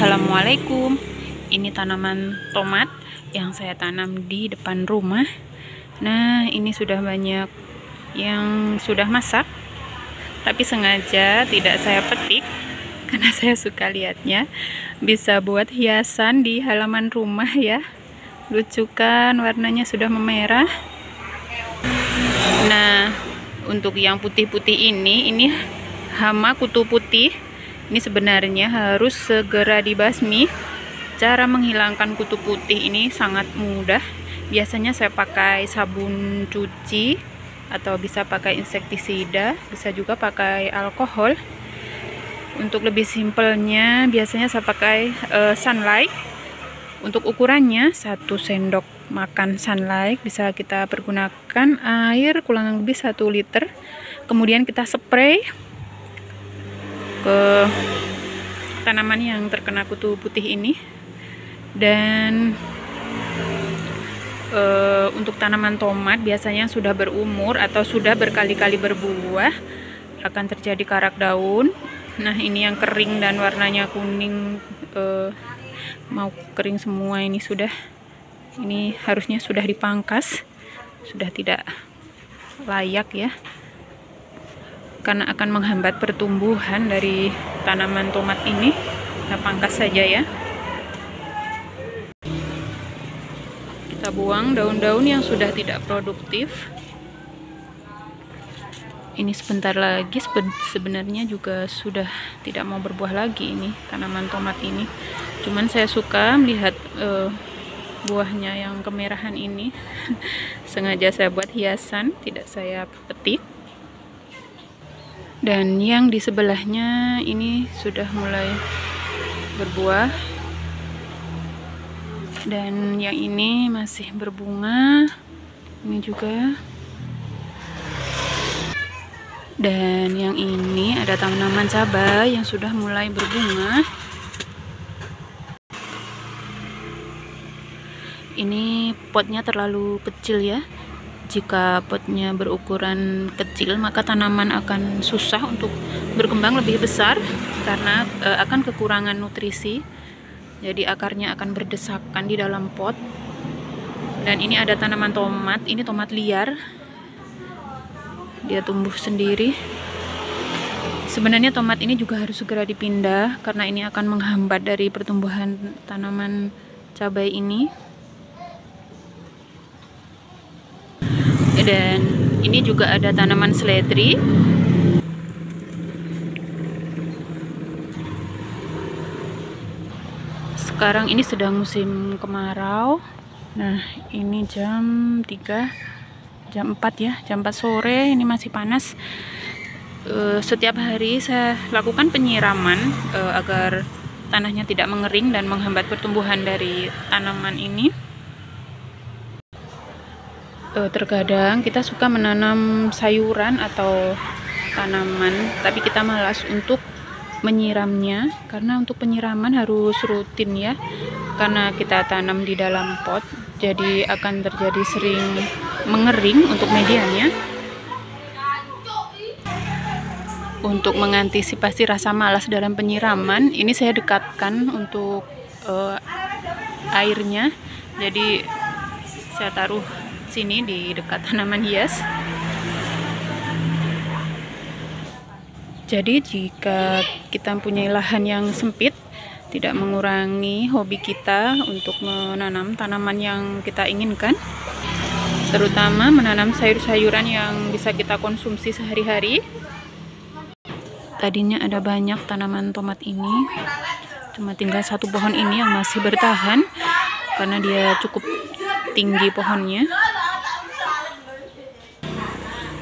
Assalamualaikum. Ini tanaman tomat yang saya tanam di depan rumah. Nah, ini sudah banyak yang sudah masak, tapi sengaja tidak saya petik karena saya suka lihatnya. Bisa buat hiasan di halaman rumah ya. Lucu kan, warnanya sudah memerah. Nah, untuk yang putih-putih ini hama kutu putih. Ini sebenarnya harus segera dibasmi. Cara menghilangkan kutu putih ini sangat mudah. Biasanya saya pakai sabun cuci atau bisa pakai insektisida, bisa juga pakai alkohol. Untuk lebih simpelnya biasanya saya pakai sunlight. Untuk ukurannya 1 sendok makan sunlight, bisa kita pergunakan air kurang lebih 1 liter. Kemudian kita spray ke tanaman yang terkena kutu putih ini. Dan untuk tanaman tomat biasanya sudah berumur atau sudah berkali-kali berbuah akan terjadi karak daun. Nah, ini yang kering dan warnanya kuning, mau kering semua. Ini harusnya sudah dipangkas, sudah tidak layak ya, karena akan menghambat pertumbuhan dari tanaman tomat ini. Kita pangkas saja ya. Kita buang daun-daun yang sudah tidak produktif. Ini sebentar lagi sebenarnya juga sudah tidak mau berbuah lagi ini tanaman tomat ini. Cuman saya suka melihat buahnya yang kemerahan ini. Sengaja saya buat hiasan, tidak saya petik. Dan yang di sebelahnya ini sudah mulai berbuah, dan yang ini masih berbunga. Ini juga, dan yang ini ada tanaman cabai yang sudah mulai berbunga. Ini potnya terlalu kecil ya. Jika potnya berukuran kecil, maka tanaman akan susah untuk berkembang lebih besar karena akan kekurangan nutrisi. Jadi akarnya akan berdesakan di dalam pot. Dan ini ada tanaman tomat, ini tomat liar. Dia tumbuh sendiri. Sebenarnya tomat ini juga harus segera dipindah karena ini akan menghambat dari pertumbuhan tanaman cabai ini. Dan ini juga ada tanaman seledri. Sekarang ini sedang musim kemarau. Nah, ini jam 3, jam 4 ya, jam 4 sore, ini masih panas. Setiap hari saya lakukan penyiraman agar tanahnya tidak mengering dan menghambat pertumbuhan dari tanaman ini. Terkadang kita suka menanam sayuran atau tanaman, tapi kita malas untuk menyiramnya, karena untuk penyiraman harus rutin ya, karena kita tanam di dalam pot, jadi akan terjadi sering mengering untuk medianya. Untuk mengantisipasi rasa malas dalam penyiraman, ini saya dekatkan untuk airnya, jadi saya taruh sini di dekat tanaman hias. Jadi jika kita mempunyai lahan yang sempit, tidak mengurangi hobi kita untuk menanam tanaman yang kita inginkan, terutama menanam sayur-sayuran yang bisa kita konsumsi sehari-hari. Tadinya ada banyak tanaman tomat ini, cuma tinggal 1 pohon ini yang masih bertahan karena dia cukup tinggi pohonnya.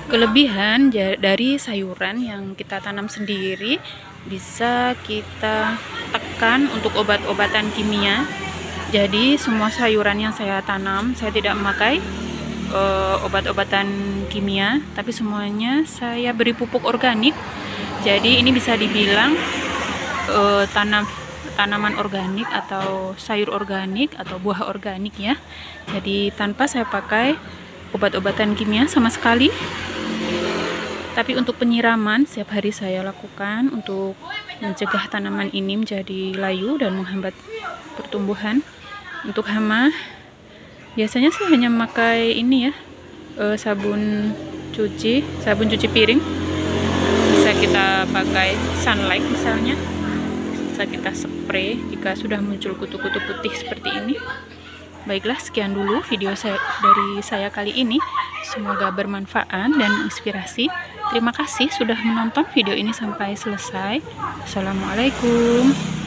Kelebihan dari sayuran yang kita tanam sendiri, bisa kita tekan untuk obat-obatan kimia. Jadi semua sayuran yang saya tanam, saya tidak memakai obat-obatan kimia, tapi semuanya saya beri pupuk organik. Jadi ini bisa dibilang tanaman organik atau sayur organik atau buah organik ya. Jadi tanpa saya pakai obat-obatan kimia sama sekali. Tapi untuk penyiraman setiap hari saya lakukan untuk mencegah tanaman ini menjadi layu dan menghambat pertumbuhan. Untuk hama biasanya sih hanya memakai ini ya, sabun cuci piring. Bisa kita pakai sunlight misalnya, bisa kita spray jika sudah muncul kutu-kutu putih seperti ini. Baiklah, sekian dulu video dari saya kali ini. Semoga bermanfaat dan inspirasi. Terima kasih sudah menonton video ini sampai selesai. Assalamualaikum.